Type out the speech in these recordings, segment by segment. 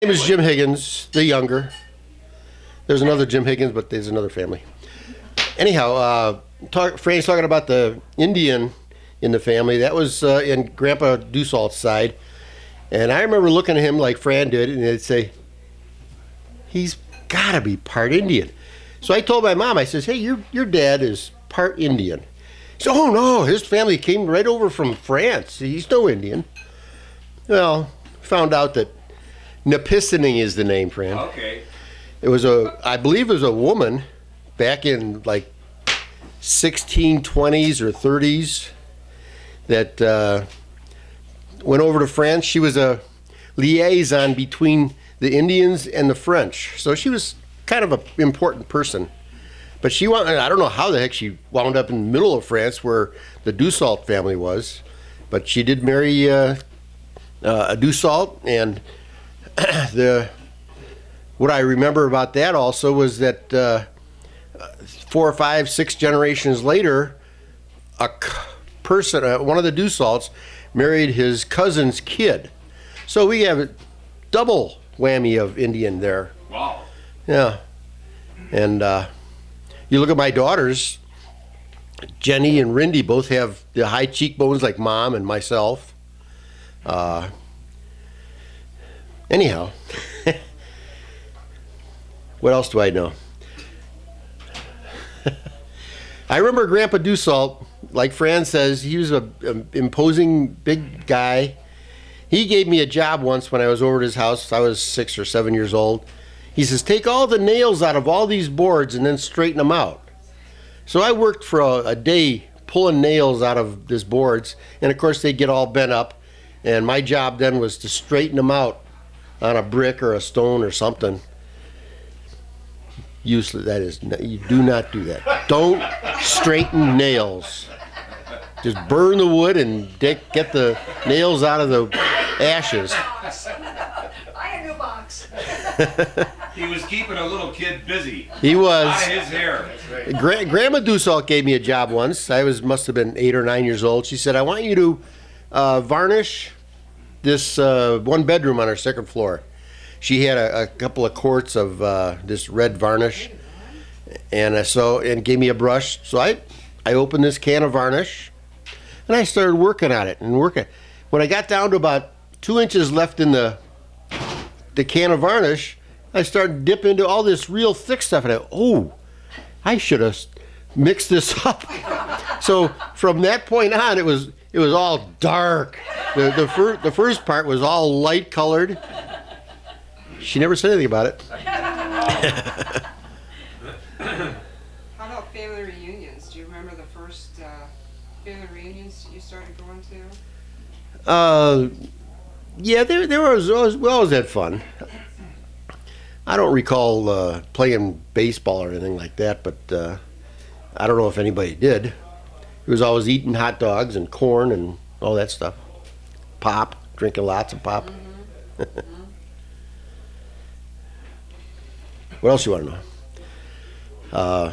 Name is Jim Higgins, the younger. There's another Jim Higgins, but there's another family. Anyhow, Frank's talking about the Indian in the family. That was in Grandpa Dussault's side. And I remember looking at him like Fran did, and they'd say, he's got to be part Indian. So I told my mom, I says, hey, your dad is part Indian. She said, oh, no, his family came right over from France. He's no Indian. Well, found out that Nepissening is the name, Fran. Okay. It was I believe it was a woman back in like 1620s or 30s that went over to France. She was a liaison between the Indians and the French. So she was kind of an important person. But I don't know how the heck she wound up in the middle of France where the Dussault family was. But she did marry a Dussault, and what I remember about that also was that 4 or 5, 6 generations later, a person, one of the Dussaults, married his cousin's kid. So we have a double whammy of Indian there. Wow. Yeah. And you look at my daughters, Jenny and Rindy both have the high cheekbones like Mom and myself. Anyhow, what else do I know? I remember Grandpa Dussault, like Fran says, he was an imposing big guy. He gave me a job once when I was over at his house. I was 6 or 7 years old. He says, take all the nails out of all these boards and then straighten them out. So I worked for a day pulling nails out of these boards, and of course they get all bent up, and my job then was to straighten them out on a brick or a stone or something. Useless. That is, you do not do that. Don't straighten nails. Just burn the wood and get the nails out of the ashes. Buy a new box. He was keeping a little kid busy. He was. Out of his hair. Grandma Dussault gave me a job once. I must have been 8 or 9 years old. She said, I want you to varnish this one bedroom on our second floor. She had a couple of quarts of this red varnish, and gave me a brush. So I opened this can of varnish, and I started working on it and working. When I got down to about 2 inches left in the can of varnish, I started dipping into all this real thick stuff, and I should have mixed this up. So from that point on, it was all dark. The first part was all light colored. She never said anything about it. How about family reunions? Do you remember the first family reunions you started going to? Yeah, we always had fun. I don't recall playing baseball or anything like that, but I don't know if anybody did. It was always eating hot dogs and corn and all that stuff. Pop, drinking lots of pop. Mm-hmm. What else you want to know?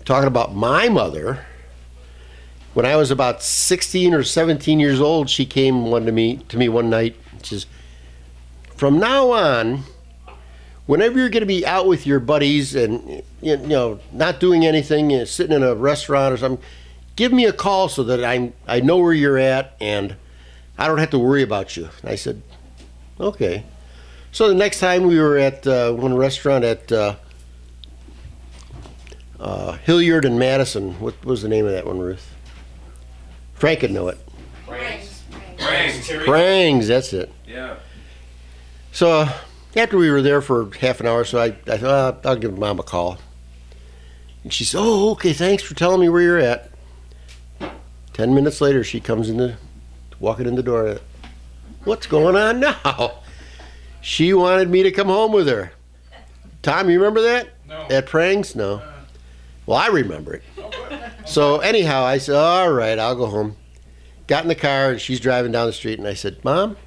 Talking about my mother, when I was about 16 or 17 years old, she came to me one night. She says, from now on, whenever you're going to be out with your buddies and not doing anything, sitting in a restaurant or something, give me a call so that I know where you're at and I don't have to worry about you. And I said, okay. So the next time we were at one restaurant at Hilliard and Madison. What was the name of that one, Ruth? Frank could know it. Frangs, that's it. Yeah. So after we were there for half an hour, so I thought, I'll give Mom a call. And she said, oh, okay, thanks for telling me where you're at. 10 minutes later, she comes walking in the door. What's going on now? She wanted me to come home with her. Tom, you remember that? No. At Prangs? No. Well, I remember it. So anyhow, I said, all right, I'll go home. Got in the car, and she's driving down the street, and I said, Mom,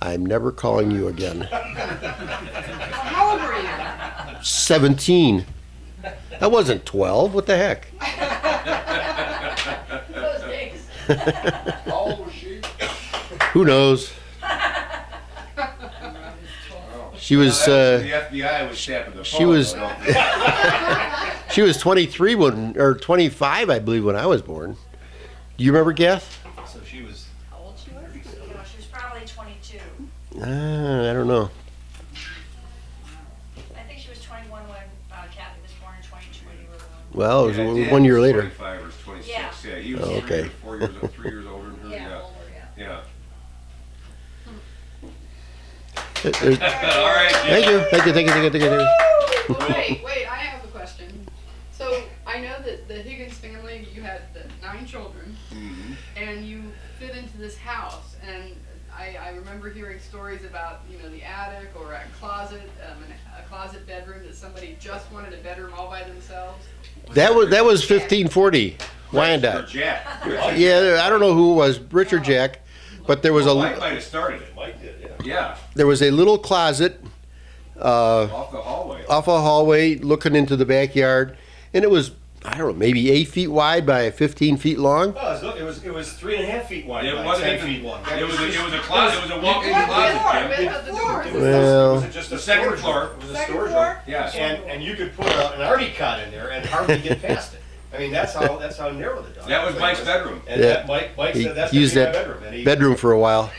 I'm never calling you again. How old were you? 17. I wasn't 12. What the heck? Those days. How old was she? Who knows? She was the FBI was tapping the phone. she was- so- she was 23 or 25, I believe, when I was born. Do you remember, Gath? So she was. How old she was? She was probably 22. I don't know. I think she was 21 when Kathy was born, and 22 when you were born. Well, it was Yeah, Dad 1 year was later. 25 or 26. Yeah. Yeah, he was Oh, okay. 3 years older than her. Yeah, Yeah. older, yeah. Yeah. There's- All right. Thank you. Wait, I have a question. So I know that the Higgins family, you had 9 children, Mhm. and you fit into this house, and I remember hearing stories about, the attic or a closet, a closet bedroom that somebody just wanted a bedroom all by themselves. That was 1540 Or Wyandotte. Jack. Yeah, I don't know who it was, Rich or Jack, but there was Mike might have started it. Mike did, yeah. Yeah. there was a little closet Off the hallway. off a hallway looking into the backyard, and it was, I don't know, maybe 8 feet wide by 15 feet long. No, it was 3.5 feet wide. It by wasn't 10 even. feet long. It was a closet. It was a walk-in What closet, floor? Jim. With the doors. Well- Was it just a The second storage floor. room? It was a Second storage floor? room. Yes. And you could put an Artie cot in there and hardly get past it. I mean, that's how narrow the dog. That was Mike's bedroom. And Yeah. that Mike He said that's used gonna be that my bedroom. And he, bedroom for a while.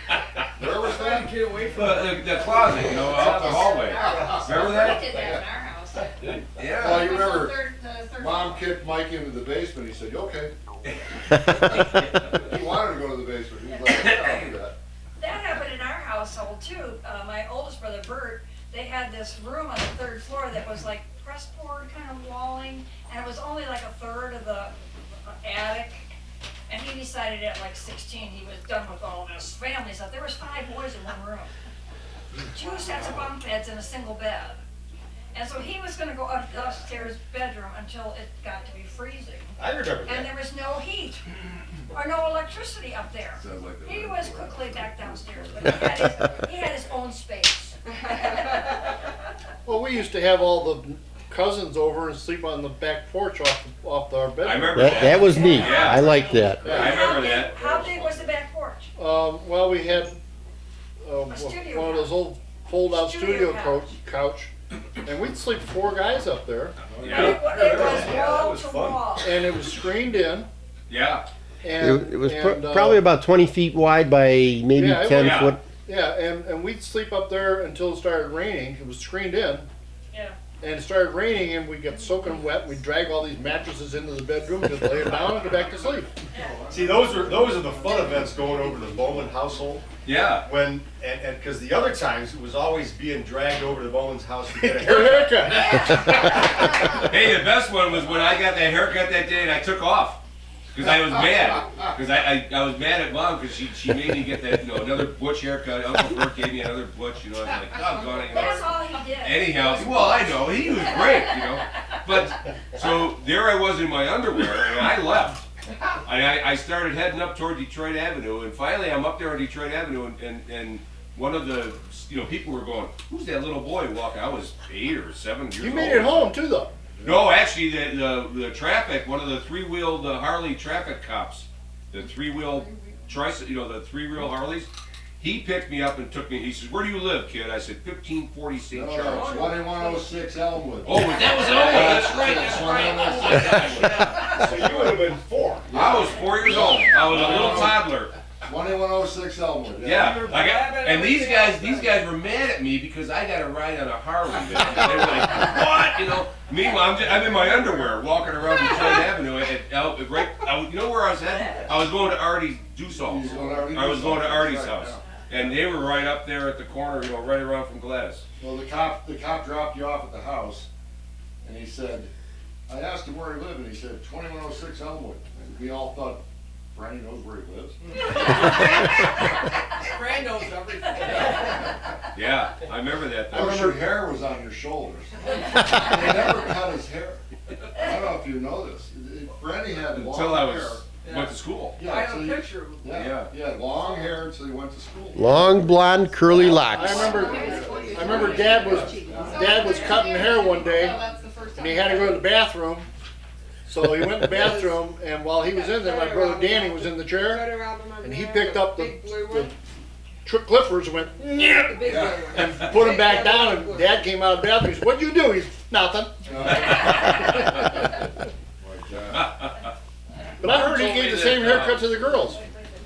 Where was that? Get away from The closet, off the hallway. Remember We that? did that in our house. Yeah. Well, you remember, The third Mom kicked Mike into the basement. He said, "Okay." He wanted to go to the basement. He was like, "Yeah, I'll do that." That happened in our household too. My oldest brother Bert, they had this room on the 3rd floor that was like press board kind of walling, and it was only like a third of the attic. And he decided at like 16 he was done with all of his family stuff. There was 5 boys in one room, 2 sets of bunk beds and a single bed. And so he was going to go upstairs bedroom until it got to be freezing. I remember And that. there was no heat or no electricity up there. Sounds like the He right was way. quickly back downstairs, but he had his own space. Well, we used to have all the cousins over and sleep on the back porch off our bedroom. I remember That was neat. Yeah. I liked that. I remember that. How big was the back porch? Well, we had studio one of those old fold-out Studio studio couch, and we'd sleep 4 guys up there, Yeah. It was that wall was to fun. wall. and it was screened in. Yeah. And It was and, probably about 20 feet wide by maybe Yeah, it 10 was. foot. yeah, and we'd sleep up there until it started raining. It was screened in. Yeah. And it started raining, and we'd get soaking wet. We'd drag all these mattresses into the bedroom, just lay it down, and go back to sleep. See, those are the fun events going over to the Bowman household. Yeah. When and because the other times it was always being dragged over to Bowman's house to get a Your haircut. haircut. Hey, the best one was when I got that haircut that day and I took off. Because I was mad. Because I was mad at Mom because she made me get that, another butch haircut. Uncle Bert gave me another butch, I was like, doggone it. That's all he did. Anyhow, well, I know, he was great, But, so there I was in my underwear and I left. I started heading up toward Detroit Avenue, and finally I'm up there on Detroit Avenue, and one of the people were going, "Who's that little boy walking?" I was 8 or 7 years old. You made it home too, though. No, actually, the traffic, one of the 3-wheeled Harley traffic cops, the 3-wheel the 3-wheel Harleys, he picked me up and took me. He says, "Where do you live, kid?" I said, 1540 St. No, Charles. 2106 Elmwood. Oh, that was That's right. So you would have been 4. I was 4 years old. I was a little toddler. 2106 Elmwood. Yeah, and these guys were mad at me because I got a ride on a Harley. They were like, "What?" Meanwhile, I'm in my underwear walking around Detroit Avenue you know where I was at? I was going to Artie's Dussault's. I was going to Artie's house, and they were right up there at the corner, right around from Gladys. Well, the cop dropped you off at the house, and he said, I asked him where he lived, and he said 2106 Elmwood. And we all thought, Brandy knows where he lives. Fran knows everything. Yeah, I remember that. I remember hair was on your shoulders. He never cut his hair. I don't know if you know this. Brandy had long Until I hair. went to school. I Yeah, have so a he, picture of him. yeah, he had long hair until he went to school. Long blonde curly locks. I remember Dad was cutting hair one day, That's the first time. and he had to go to the bathroom. So he went in the bathroom, and while he was in there, my brother Danny was in the chair, and he picked up the clippers and went, The big blue one. and put them back down, and Dad came out of the bathroom, he said, what'd you do? He's, nothing. But I heard he gave the same haircut to the girls.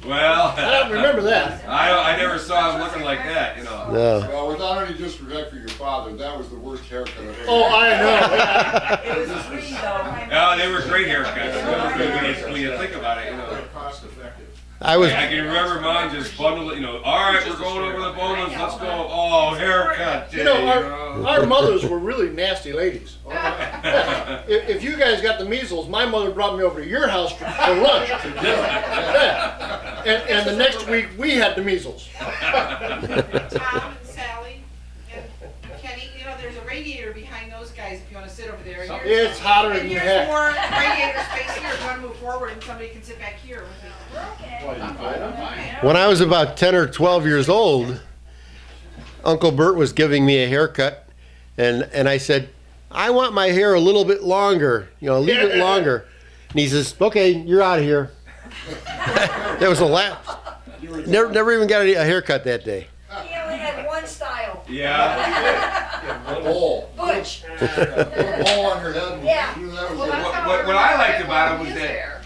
Well, I don't remember that. I never saw him looking like that, you know. No. Well, without any disrespect for your father, that was the worst haircut I've ever Oh, I know. Yeah. It was green though. No, they were great haircuts. When you think about it, you know. They're cost effective. I was. I can remember Mom just bundled it, you know, all right, we're going over the Bowmans, let's go. Oh, haircut day, You know, our mothers were really nasty ladies. If you guys got the measles, my mother brought me over to your house for lunch. Yeah. And the next week, we had the measles. Tom and Sally and Kenny, you know, there's a radiator behind those guys if you want to sit over there. And It's hotter than and heck. there's more radiator space here if you want to move forward and somebody can sit back here with me. Okay. When I was about 10 or 12 years old, Uncle Bert was giving me a haircut, and I said, I want my hair a little bit longer, you know, leave it longer. And he says, okay, you're out of here. There was a lapse. Never even got a haircut that day. He only had one style. Yeah. Bowl. Butch. Put a bowl on her head. And Yeah. do that was Well, it. that's how What I liked everybody about him was his that hair.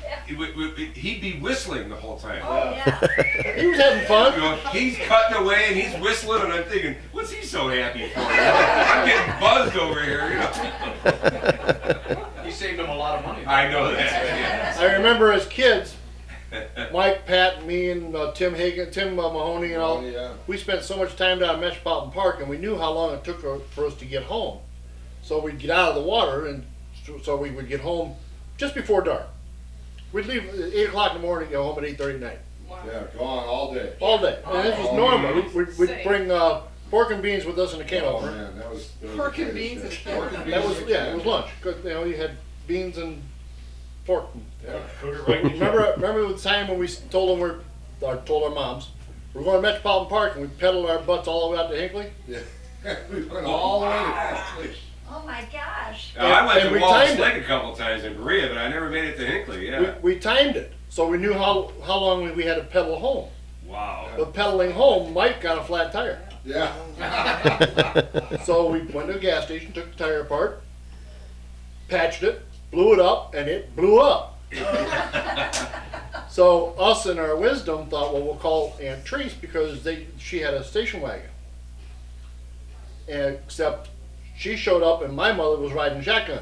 he'd be whistling the whole time. Oh, yeah. He was having You fun. know, he's cutting away and he's whistling, and I'm thinking, what's he so happy for? You know? I'm getting buzzed over here, you know. You saved him a lot of money. I know that. I remember as kids, Mike, Pat, me, and Tim Higgins, Tim Mahoney, and all. Oh, yeah. We spent so much time down at Metropolitan Park, and we knew how long it took for us to get home. So we'd get out of the water, and so we would get home just before dark. We'd leave at 8 o'clock in the morning, go home at 8:30 at night, Wow. Yeah, gone all day. all day. And this was normal. We'd bring pork and beans with us in a can Oh opener. man, that was Pork and the beans greatest and shit. Pork and That beans was, yeah, it was lunch. 'Cause, you know, you had beans and pork. Yeah. Remember the time when we told them told our moms, we're going to Metropolitan Park, and we pedaled our butts all the way out to Hinkley? Yeah. We went all the way to Oh my gosh. I went And to we Wallace timed it. Lake a couple times in Korea, but I never made it to Hinkley. Yeah. We timed it, so we knew how long we had to pedal home. Wow. But pedaling home, Mike got a flat tire. Yeah. So we went to a gas station, took the tire apart, patched it, blew it up, and it blew up. So us in our wisdom thought, well, we'll call Aunt Trace because she had a station wagon. And except she showed up and my mother was riding shotgun.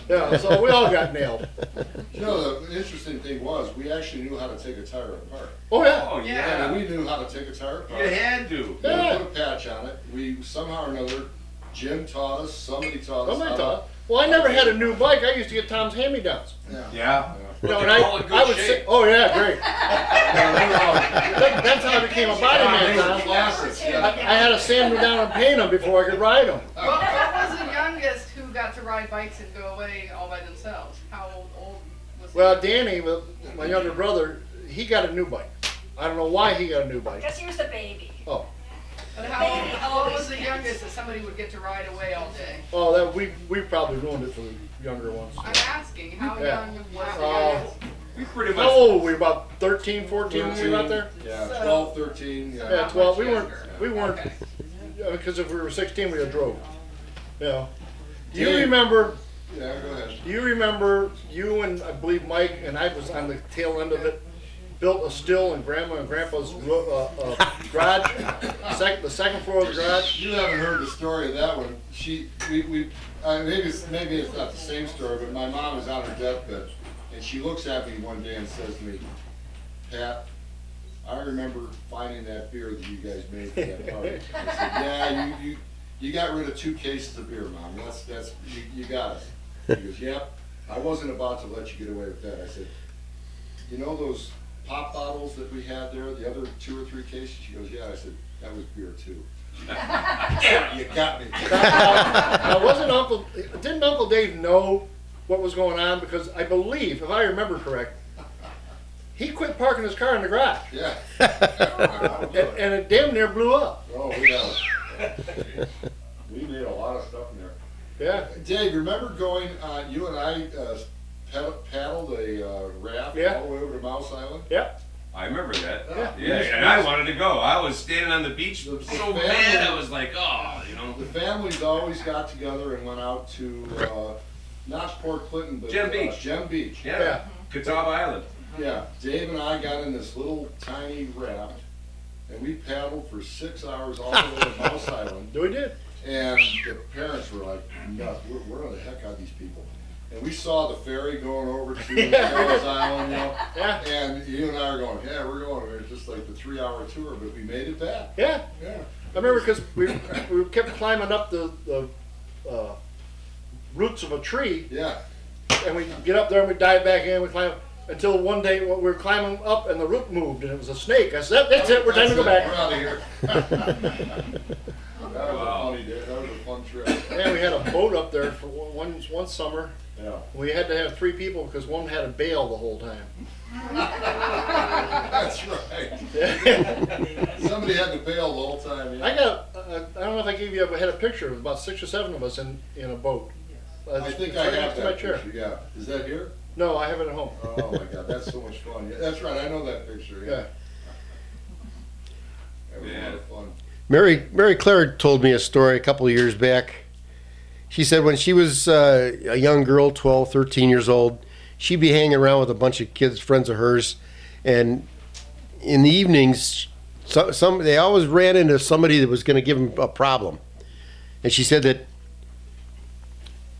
Yeah, so we all got nailed. You know, the interesting thing was, we actually knew how to take a tire apart. Oh yeah. Oh I yeah. mean, we knew how to take a tire apart. You had to. We put a patch on it. We somehow or another, Jim taught us, somebody taught us. Somebody how to- taught. Well, I never had a new bike. I used to get Tom's hand-me-downs. Yeah. Yeah. You know, and all in good I would shape. say, oh yeah, great. That's how I became a body man, Tom. Classics, I yeah. had to sand them down and paint them before I could ride them. What was the youngest who got to ride bikes and go away all by themselves? How old was he? Well, Danny, my younger brother, he got a new bike. I don't know why he got a new bike. Because he was the baby. Oh, But how old was the youngest that somebody would get to ride away all day? oh, that we probably ruined it for the younger ones. I'm asking, how Yeah. young was the Oh. youngest? We pretty How much. old were we? About 13, 14 when we were out there? Yeah, 12, 13, yeah. Yeah, Not 12. much We weren't, Okay. because if we were 16, we had drove. Yeah. Do you Dave. remember? Yeah, go ahead. Do you remember you and I believe Mike and I was on the tail end of it, built a still in Grandma and Grandpa's garage, the second floor of the garage? You haven't heard the story of that one. Maybe it's not the same story, but my mom is on her deathbed, and she looks at me one day and says to me, Pat, I remember finding that beer that you guys made for that party. I said, yeah, you got rid of 2 cases of beer, Mom. You got us. She goes, yep. I wasn't about to let you get away with that. I said, you know those pop bottles that we had there, the other 2 or 3 cases? She goes, yeah. I said, that was beer too. Yeah, you got me. Now, didn't Uncle Dave know what was going on? Because I believe, if I remember correct, he quit parking his car in the garage, Yeah. and it damn near blew up. Oh, we made a lot of stuff in there. Yeah, Dave, remember going, you and I paddled a raft Yeah. all the way over to Mouse Island? yeah. I remember that. Yeah. And I wanted to go. I was standing on the beach The so family- mad. I was like, oh, you know. The families always got together and went out to, not Port Clinton, but. Gem Beach. Gem Beach. Yeah. Catawba Island. Yeah, Dave and I got in this little tiny raft, and we paddled for 6 hours all the way to Mouse Island. We did. And the parents were like, nuts, where the heck are these people? And we saw the ferry going over to Mouse Island, you know? Yeah. And you and I are going, yeah, we're going. It was just like the 3-hour tour, but we made it back. Yeah. Yeah. I remember because we kept climbing up the roots of a tree, Yeah. and we'd get up there and we'd dive back in, we'd climb until one day we were climbing up and the root moved and it was a snake. I said, that's it, we're time to go We're back. out of here. That was Wow. a funny day. That was a fun trip. Yeah, we had a boat up there for one summer. Yeah. We had to have 3 people because one had a bail the whole time. That's right. Somebody had to bail the whole time. Yeah. I got, I don't know if I gave you, I had a picture of about 6 or 7 of us in a boat. I think It's I right have next to my that chair. picture. Yeah. Is that here? No, I have it at home. Oh my God, that's so much fun. Yeah, that's right. I know that picture. Yeah. Yeah. That was a lot of fun. Mary Claire told me a story a couple of years back. She said when she was a young girl, 12, 13 years old, she'd be hanging around with a bunch of kids, friends of hers, and in the evenings, they always ran into somebody that was going to give them a problem. And she said that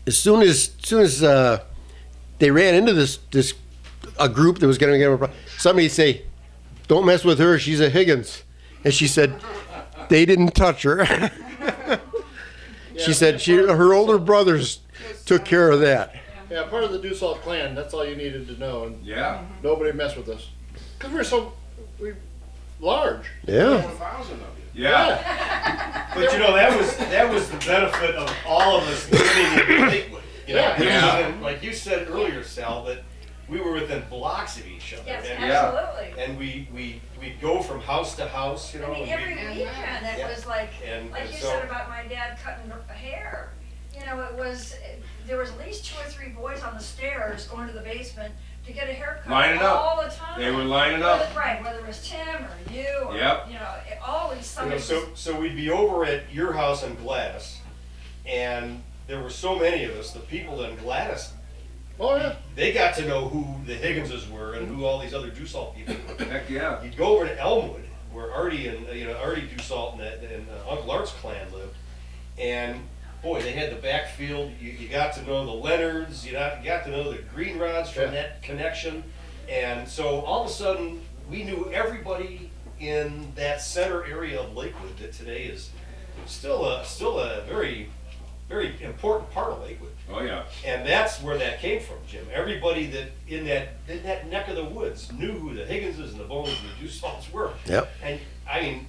as soon as they ran into this a group that was going to give them a problem, somebody'd say, "Don't mess with her. She's a Higgins." And she said, they didn't touch her. She said her older brothers took care of that. Yeah, part of the Dussault clan, that's all you needed to know. And Yeah. nobody messed with us. Because we large. Yeah. 4,000 of you. Yeah. But you know, that was the benefit of all of us living in Lakewood. You know, Yeah. we were Yeah. within, like you said earlier, Sal, that we were within blocks of each other. Yes, And, absolutely. and we'd go from house to house, you know. I mean, and every we- weekend, it Yeah. was like And you so- said about my dad cutting hair. You know, there was at least 2 or 3 boys on the stairs going to the basement to get a haircut Lining up. all the time. They were lining up. Right, whether it was Tim or you or, Yep. you know, always You know, somebody. so we'd be over at your house in Gladys, and there were so many of us, the people in Gladys, Oh, yeah. they got to know who the Higginses were and who all these other Dussault people were. Heck yeah. You'd go over to Elmwood, where Artie and Artie Dussault and Uncle Art's clan lived, and boy, they had the backfield. You got to know the Leonards. You got to know the Greenrods from that connection, and so all of a sudden we knew everybody in that center area of Lakewood that today is still a very important part of Lakewood. Oh yeah. And that's where that came from, Jim. Everybody that in that neck of the woods knew who the Higginses and the Bones and the Dussaults were. Yep. And I mean,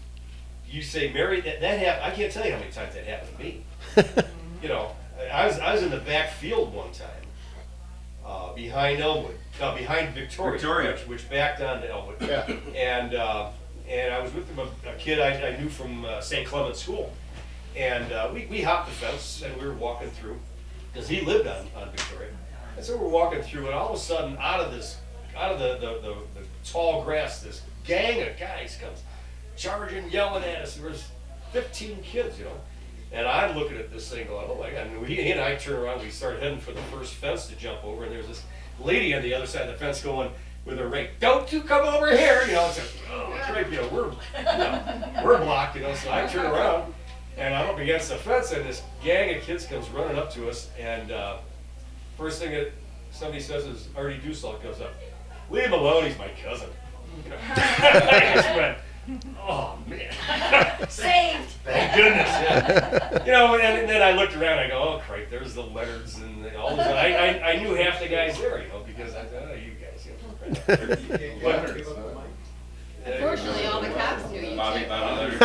you say Mary, that happened. I can't tell you how many times that happened to me. You know, I was in the back field one time, behind Elmwood, behind Victoria. Which backed onto Elmwood. Yeah. And I was with a kid I knew from St. Clement's School, and we hopped the fence and we were walking through, because he lived on Victoria, and so we're walking through, and all of a sudden, out of the tall grass, this gang of guys comes charging, yelling at us. There was 15 kids, you know. And I'm looking at this thing going, oh my God. And he and I turn around, we start heading for the first fence to jump over, and there's this lady on the other side of the fence going with her rake, "Don't you come over here," you know. It's like, oh, it's right, you know, we're blocked, you know. So I turn around, and I'm up against the fence, and this gang of kids comes running up to us, and first thing that somebody says is Artie Dussault goes up, "Leave him alone, he's my cousin." You know? I just went, oh man. Saved. Thank goodness, yeah. You know, and then I looked around, I go, oh, crap, there's the Leonards and all this. I knew half the guys there, you know, because I thought, oh, you guys, you know. Leonards, huh? Unfortunately, all the cops knew you Bobby too. Leonard.